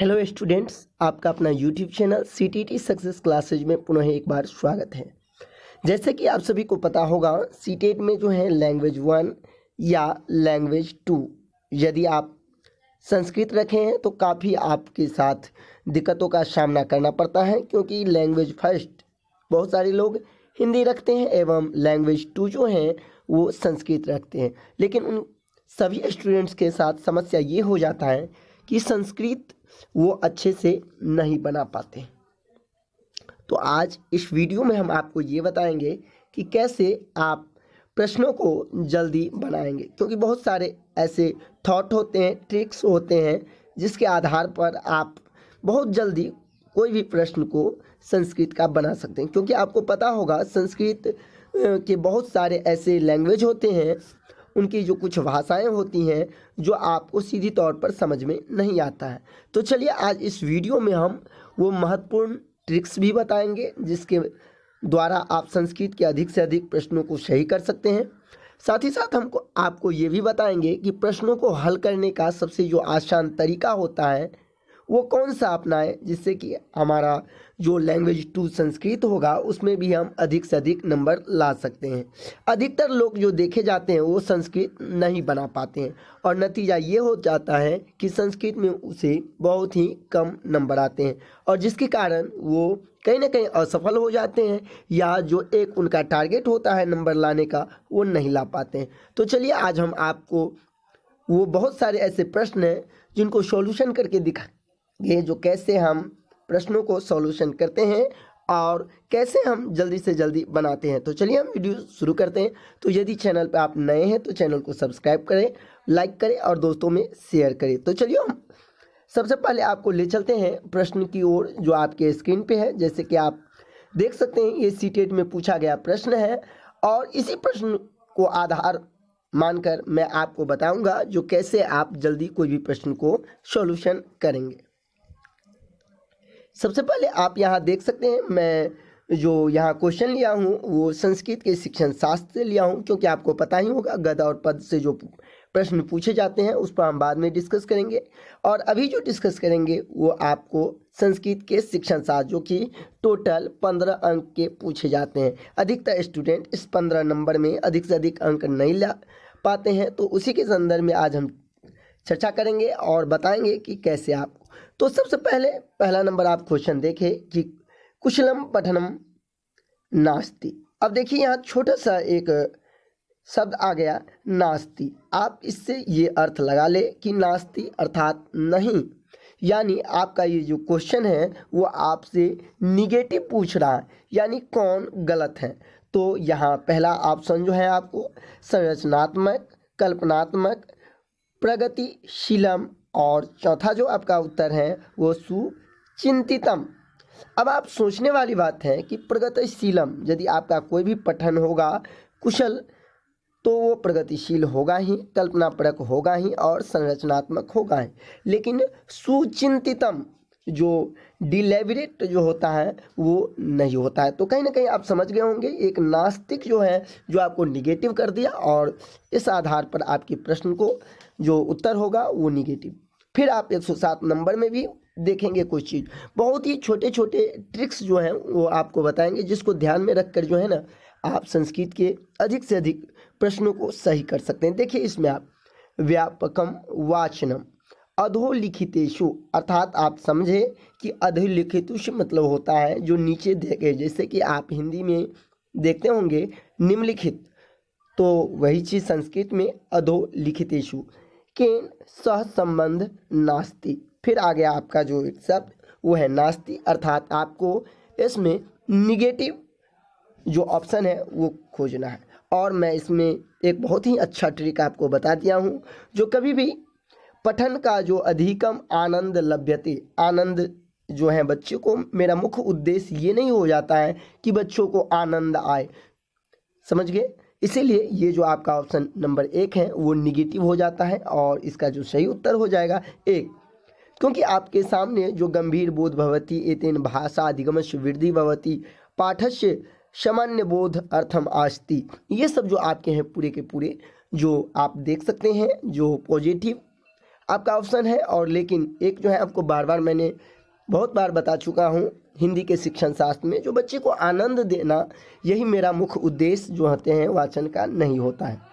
Hello students, आपका अपना YouTube channel CTT success classes में पुनः एक बार स्वागत है। जैसे कि आप सभी को पता होगा, सीटेट में जो है लैंग्वेज 1 या लैंग्वेज 2, यदि आप संस्कृत रखे हैं तो काफ़ी आपके साथ दिक्कतों का सामना करना पड़ता है, क्योंकि लैंग्वेज फर्स्ट बहुत सारे लोग हिंदी रखते हैं एवं लैंग्वेज 2 जो है वो संस्कृत रखते हैं। लेकिन उन सभी स्टूडेंट्स के साथ समस्या ये हो जाता है कि संस्कृत वो अच्छे से नहीं बना पाते। तो आज इस वीडियो में हम आपको ये बताएंगे कि कैसे आप प्रश्नों को जल्दी बनाएंगे, क्योंकि बहुत सारे ऐसे थॉट होते हैं, ट्रिक्स होते हैं जिसके आधार पर आप बहुत जल्दी कोई भी प्रश्न को संस्कृत का बना सकते हैं। क्योंकि आपको पता होगा संस्कृत के बहुत सारे ऐसे लैंग्वेज होते हैं, उनकी जो कुछ भाषाएं होती हैं जो आपको सीधी तौर पर समझ में नहीं आता है। तो चलिए आज इस वीडियो में हम वो महत्वपूर्ण ट्रिक्स भी बताएंगे जिसके द्वारा आप संस्कृत के अधिक से अधिक प्रश्नों को सही कर सकते हैं। साथ ही साथ हमको आपको ये भी बताएंगे कि प्रश्नों को हल करने का सबसे जो आसान तरीका होता है वो कौन सा अपनाएं, जिससे कि हमारा जो लैंग्वेज 2 संस्कृत होगा उसमें भी हम अधिक से अधिक नंबर ला सकते हैं। अधिकतर लोग जो देखे जाते हैं वो संस्कृत नहीं बना पाते हैं और नतीजा ये हो जाता है कि संस्कृत में उसे बहुत ही कम नंबर आते हैं और जिसके कारण वो कहीं ना कहीं असफल हो जाते हैं या जो एक उनका टारगेट होता है नंबर लाने का वो नहीं ला पाते हैं। तो चलिए आज हम आपको वो बहुत सारे ऐसे प्रश्न हैं जिनको सॉल्यूशन करके दिखा ये जो कैसे हम प्रश्नों को सॉल्यूशन करते हैं और कैसे हम जल्दी से जल्दी बनाते हैं। तो चलिए हम वीडियो शुरू करते हैं। तो यदि चैनल पर आप नए हैं तो चैनल को सब्सक्राइब करें, लाइक करें और दोस्तों में शेयर करें। तो चलिए हम सबसे पहले आपको ले चलते हैं प्रश्न की ओर जो आपके स्क्रीन पे है। जैसे कि आप देख सकते हैं ये सीटेट में पूछा गया प्रश्न है और इसी प्रश्न को आधार मानकर मैं आपको बताऊंगा जो कैसे आप जल्दी कोई भी प्रश्न को सॉल्यूशन करेंगे। सबसे पहले आप यहाँ देख सकते हैं मैं जो यहाँ क्वेश्चन लिया हूँ वो संस्कृत के शिक्षण शास्त्र से लिया हूँ, क्योंकि आपको पता ही होगा गद और पद से जो प्रश्न पूछे जाते हैं उस पर हम बाद में डिस्कस करेंगे। और अभी जो डिस्कस करेंगे वो आपको संस्कृत के शिक्षण शास्त्र जो कि टोटल 15 अंक के पूछे जाते हैं। अधिकतर स्टूडेंट इस 15 नंबर में अधिक से अधिक अंक नहीं ला पाते हैं, तो उसी के संदर्भ में आज हम चर्चा करेंगे और बताएंगे कि कैसे आप। तो सबसे पहले पहला नंबर आप क्वेश्चन देखें कि कुशलम पठनम नास्ति। अब देखिए यहाँ छोटा सा एक शब्द आ गया नास्ति। आप इससे ये अर्थ लगा ले कि नास्ति अर्थात नहीं, यानी आपका ये जो क्वेश्चन है वो आपसे निगेटिव पूछ रहा है, यानी कौन गलत है। तो यहाँ पहला ऑप्शन जो है आपको संरचनात्मक, कल्पनात्मक, प्रगतिशीलम और चौथा जो आपका उत्तर है वो सुचिंतितम। अब आप सोचने वाली बात है कि प्रगतिशीलम, यदि आपका कोई भी पठन होगा कुशल तो वो प्रगतिशील होगा ही, कल्पनापरक होगा ही और संरचनात्मक होगा ही। लेकिन सुचिंतितम जो डिलेबरेट जो होता है वो नहीं होता है। तो कहीं ना कहीं आप समझ गए होंगे एक नास्तिक जो है जो आपको निगेटिव कर दिया और इस आधार पर आपके प्रश्न को जो उत्तर होगा वो निगेटिव। फिर आप 107 नंबर में भी देखेंगे कुछ चीज़, बहुत ही छोटे छोटे ट्रिक्स जो हैं वो आपको बताएंगे जिसको ध्यान में रखकर जो है ना आप संस्कृत के अधिक से अधिक प्रश्नों को सही कर सकते हैं। देखिए इसमें आप व्यापकम वाचनम अधोलिखितेषु, अर्थात आप समझे कि अधोलिखितेषु मतलब होता है जो नीचे देखे, जैसे कि आप हिंदी में देखते होंगे निम्नलिखित, तो वही चीज़ संस्कृत में अधोलिखितेषु केन सह संबंध नास्ति। फिर आ गया आपका जो शब्द वो है नास्ति, अर्थात आपको इसमें निगेटिव जो ऑप्शन है वो खोजना है। और मैं इसमें एक बहुत ही अच्छा ट्रिक आपको बता दिया हूँ जो कभी भी पठन का जो अधिकम आनंद लभ्यते, आनंद जो है बच्चे को, मेरा मुख्य उद्देश्य ये नहीं हो जाता है कि बच्चों को आनंद आए, समझ गए। इसीलिए ये जो आपका ऑप्शन नंबर 1 है वो निगेटिव हो जाता है और इसका जो सही उत्तर हो जाएगा 1, क्योंकि आपके सामने जो गंभीर बोध भवती एतेन भाषा अधिगमस्य वृद्धि भवती पाठस्य सामान्य बोध अर्थम आस्ति, ये सब जो आपके हैं पूरे के पूरे जो आप देख सकते हैं जो पॉजिटिव आपका ऑप्शन है। और लेकिन एक जो है आपको बार बार मैंने बहुत बार बता चुका हूँ, हिंदी के शिक्षण शास्त्र में जो बच्चे को आनंद देना, यही मेरा मुख्य उद्देश्य जो होते हैं वाचन का नहीं होता है।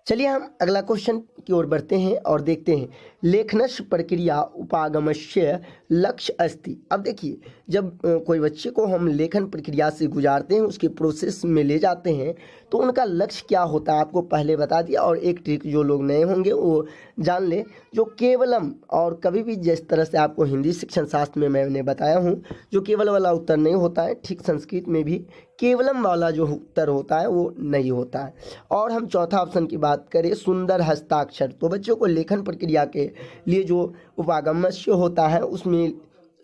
चलिए हम अगला क्वेश्चन की ओर बढ़ते हैं और देखते हैं लेखनस्य प्रक्रिया उपागमस्य लक्ष्य अस्ति। अब देखिए, जब कोई बच्चे को हम लेखन प्रक्रिया से गुजारते हैं, उसके प्रोसेस में ले जाते हैं, तो उनका लक्ष्य क्या होता है आपको पहले बता दिया। और एक ट्रिक जो लोग नए होंगे वो जान ले, जो केवलम, और कभी भी जिस तरह से आपको हिंदी शिक्षण शास्त्र में मैंने बताया हूँ, जो केवल वाला उत्तर नहीं होता है, ठीक संस्कृत में भी केवलम वाला जो उत्तर होता है वो नहीं होता है। और हम चौथा ऑप्शन की बात करें सुंदर हस्ताक्षर, तो बच्चों को लेखन प्रक्रिया के लिए जो उपागमस्य होता है उसमें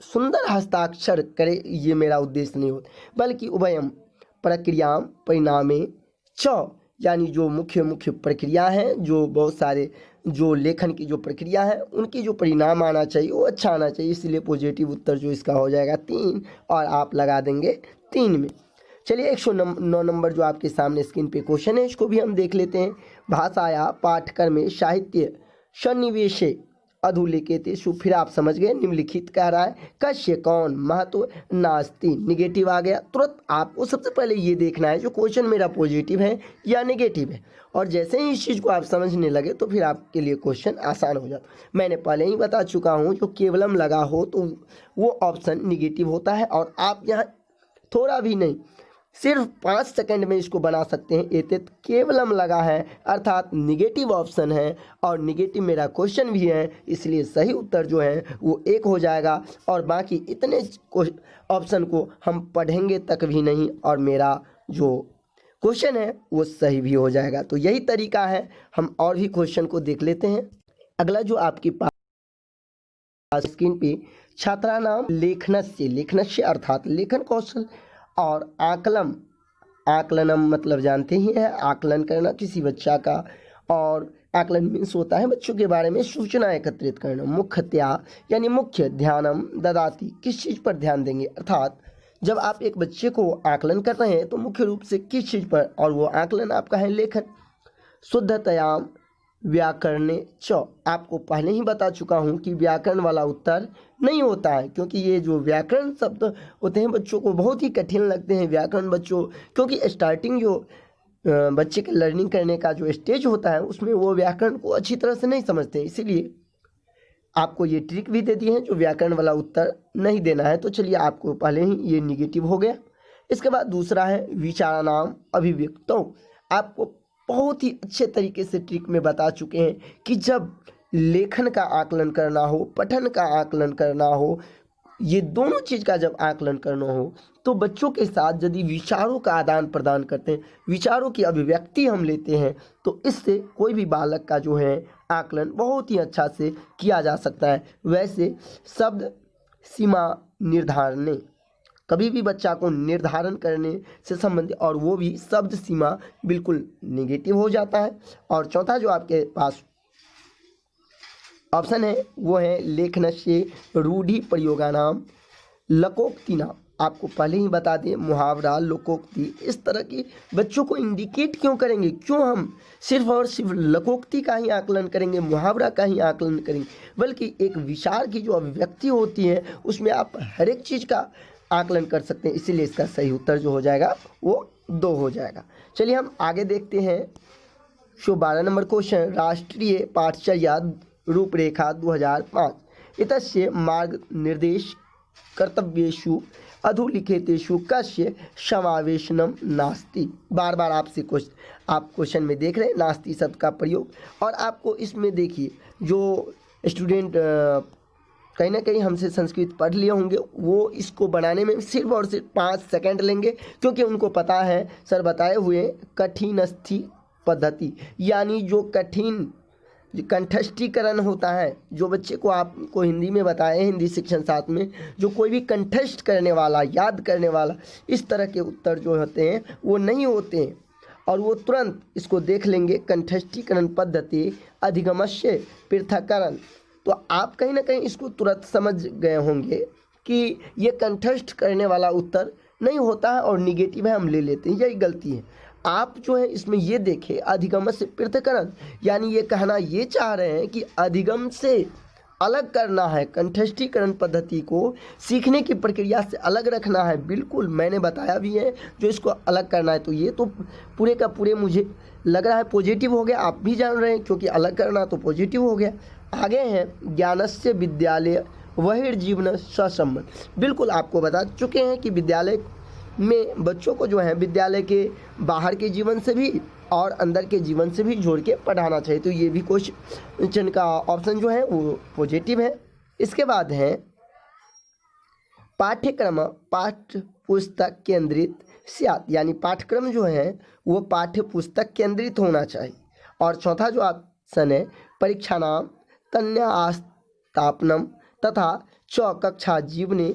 सुंदर हस्ताक्षर करे, ये मेरा उद्देश्य नहीं होता, बल्कि उभयम प्रक्रिया परिणामे च, यानी जो मुख्य प्रक्रिया है, जो बहुत सारे जो लेखन की जो प्रक्रिया है उनकी जो परिणाम आना चाहिए वो अच्छा आना चाहिए। इसलिए पॉजिटिव उत्तर जो इसका हो जाएगा 3, और आप लगा देंगे 3 में। चलिए 109 नंबर जो आपके सामने स्क्रीन पे क्वेश्चन है, इसको भी हम देख लेते हैं। भाषाया पाठ्यक्रमे साहित्य सन्निवेशे अधुलिखितेषु, फिर आप समझ गए, निम्नलिखित कह रहा है कस्य कौन महत्व नास्ति, निगेटिव आ गया। तुरंत आपको सबसे पहले ये देखना है जो क्वेश्चन मेरा पॉजिटिव है या नेगेटिव है, और जैसे ही इस चीज़ को आप समझने लगे तो फिर आपके लिए क्वेश्चन आसान हो जाता। मैंने पहले ही बता चुका हूँ, जो केवलम लगा हो तो वो ऑप्शन निगेटिव होता है, और आप यहाँ थोड़ा भी नहीं, सिर्फ 5 सेकंड में इसको बना सकते हैं। एतत् केवलम लगा है अर्थात निगेटिव ऑप्शन है, और निगेटिव मेरा क्वेश्चन भी है, इसलिए सही उत्तर जो है वो 1 हो जाएगा। और बाकी इतने ऑप्शन को हम पढ़ेंगे तक भी नहीं, और मेरा जो क्वेश्चन है वो सही भी हो जाएगा। तो यही तरीका है। हम और भी क्वेश्चन को देख लेते हैं। अगला जो आपके पास स्क्रीन पे छात्रा नाम लेखनस्य अर्थात लेखन कौशल, और आकलनम मतलब जानते ही हैं, आकलन करना किसी बच्चा का, और आकलन मीन्स होता है बच्चों के बारे में सूचना एकत्रित करना। मुख्यतया यानी मुख्य, ध्यानम ददाति, किस चीज़ पर ध्यान देंगे, अर्थात जब आप एक बच्चे को आकलन कर रहे हैं तो मुख्य रूप से किस चीज़ पर, और वो आकलन आपका है लेखन। शुद्धतयाम व्याकरणे च, आपको पहले ही बता चुका हूँ कि व्याकरण वाला उत्तर नहीं होता है, क्योंकि ये जो व्याकरण शब्द होते हैं बच्चों को बहुत ही कठिन लगते हैं। व्याकरण बच्चों, क्योंकि स्टार्टिंग जो बच्चे के लर्निंग करने का जो स्टेज होता है उसमें वो व्याकरण को अच्छी तरह से नहीं समझते, इसीलिए आपको ये ट्रिक भी दे दी है जो व्याकरण वाला उत्तर नहीं देना है। तो चलिए, आपको पहले ही ये निगेटिव हो गया। इसके बाद दूसरा है विचारानाम अभिव्यक्तों, आपको बहुत ही अच्छे तरीके से ट्रिक में बता चुके हैं कि जब लेखन का आकलन करना हो, पठन का आकलन करना हो, ये दोनों चीज़ का जब आकलन करना हो तो बच्चों के साथ यदि विचारों का आदान प्रदान करते हैं, विचारों की अभिव्यक्ति हम लेते हैं, तो इससे कोई भी बालक का जो है आकलन बहुत ही अच्छा से किया जा सकता है। वैसे शब्द सीमा निर्धारण, कभी भी बच्चा को निर्धारण करने से संबंधित, और वो भी शब्द सीमा, बिल्कुल निगेटिव हो जाता है। और चौथा जो आपके पास ऑप्शन है वो है लेखनस्य रूढ़ि प्रयोगानाम लोकोक्तिनाम, आपको पहले ही बता दें मुहावरा, लोकोक्ति, इस तरह की बच्चों को इंडिकेट क्यों करेंगे, क्यों हम सिर्फ और सिर्फ लोकोक्ति का ही आकलन करेंगे, मुहावरा का ही आकलन करेंगे, बल्कि एक विचार की जो अभिव्यक्ति होती है उसमें आप हर एक चीज़ का आकलन कर सकते हैं। इसीलिए इसका सही उत्तर जो हो जाएगा वो 2 हो जाएगा। चलिए हम आगे देखते हैं। 12 नंबर क्वेश्चन, राष्ट्रीय पाठचर्या रूपरेखा 2005 इतस्य मार्ग निर्देश कर्तव्येषु अधुलिखितेषु कस्य समावेशनम नास्ति। बार बार आपसे आप क्वेश्चन में देख रहे हैं नास्ति शब्द का प्रयोग, और आपको इसमें देखिए जो स्टूडेंट कहीं ना कहीं हमसे संस्कृत पढ़ लिए होंगे वो इसको बनाने में सिर्फ और सिर्फ 5 सेकंड लेंगे, क्योंकि उनको पता है सर बताए हुए कठिनस्थि पद्धति, यानी जो कठिन कंठस्थीकरण होता है, जो बच्चे को आपको हिंदी में बताए, हिंदी शिक्षण शास्त्र में जो कोई भी कंठस्थ करने वाला, याद करने वाला, इस तरह के उत्तर जो होते हैं वो नहीं होते हैं, और वो तुरंत इसको देख लेंगे कंठस्थीकरण पद्धति अधिगमस्य पृथक्करण। तो आप कहीं ना कहीं इसको तुरंत समझ गए होंगे कि ये कंठस्थ करने वाला उत्तर नहीं होता है और निगेटिव है, हम ले लेते हैं, यही गलती है। आप जो है इसमें ये देखें अधिगम से पृथक्करण, यानी ये कहना ये चाह रहे हैं कि अधिगम से अलग करना है, कंठस्थीकरण पद्धति को सीखने की प्रक्रिया से अलग रखना है। बिल्कुल मैंने बताया भी है जो इसको अलग करना है, तो ये तो पूरे का पूरे मुझे लग रहा है पॉजिटिव हो गया, आप भी जान रहे हैं क्योंकि अलग करना तो पॉजिटिव हो गया। आगे हैं ज्ञानस्य विद्यालय बहिर्जीवन ससंबंध। बिल्कुल आपको बता चुके हैं कि विद्यालय में बच्चों को जो है विद्यालय के बाहर के जीवन से भी और अंदर के जीवन से भी जोड़ के पढ़ाना चाहिए, तो ये भी क्वेश्चन का ऑप्शन जो है वो पॉजिटिव है। इसके बाद है पाठ्यक्रम पाठ्य पुस्तक केंद्रित स्यात्, यानी पाठ्यक्रम जो है वो पाठ्य पुस्तक केंद्रित होना चाहिए। और चौथा जो ऑप्शन है परीक्षाणाम तन्यास्थापनम तथा च कक्षा जीवने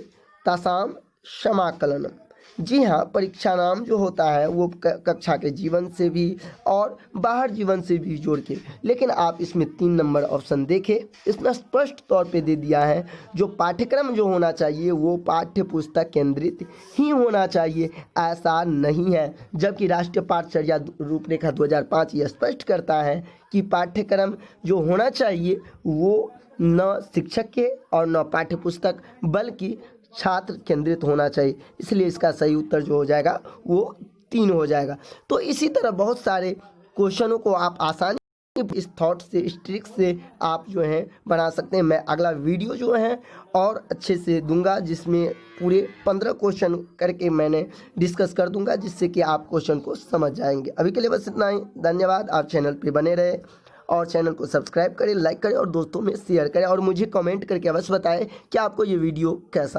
तासाम समाकलनम। जी हाँ, परीक्षा नाम जो होता है वो कक्षा के जीवन से भी और बाहर जीवन से भी जोड़ के, लेकिन आप इसमें 3 नंबर ऑप्शन देखें, इसमें स्पष्ट तौर पे दे दिया है जो पाठ्यक्रम जो होना चाहिए वो पाठ्य पुस्तक केंद्रित ही होना चाहिए, ऐसा नहीं है। जबकि राष्ट्रीय पाठचर्या रूपरेखा 2005 ये स्पष्ट करता है कि पाठ्यक्रम जो होना चाहिए वो न शिक्षक के और न पाठ्य पुस्तक बल्कि छात्र केंद्रित होना चाहिए, इसलिए इसका सही उत्तर जो हो जाएगा वो 3 हो जाएगा। तो इसी तरह बहुत सारे क्वेश्चनों को आप आसानी इस थॉट से इस ट्रिक से आप जो है बना सकते हैं। मैं अगला वीडियो जो है और अच्छे से दूंगा जिसमें पूरे 15 क्वेश्चन करके मैंने डिस्कस कर दूंगा, जिससे कि आप क्वेश्चन को समझ जाएंगे। अभी के लिए बस इतना ही, धन्यवाद। आप चैनल पर बने रहे और चैनल को सब्सक्राइब करें, लाइक करें और दोस्तों में शेयर करें और मुझे कमेंट करके अवश्य बताएं कि आपको ये वीडियो कैसा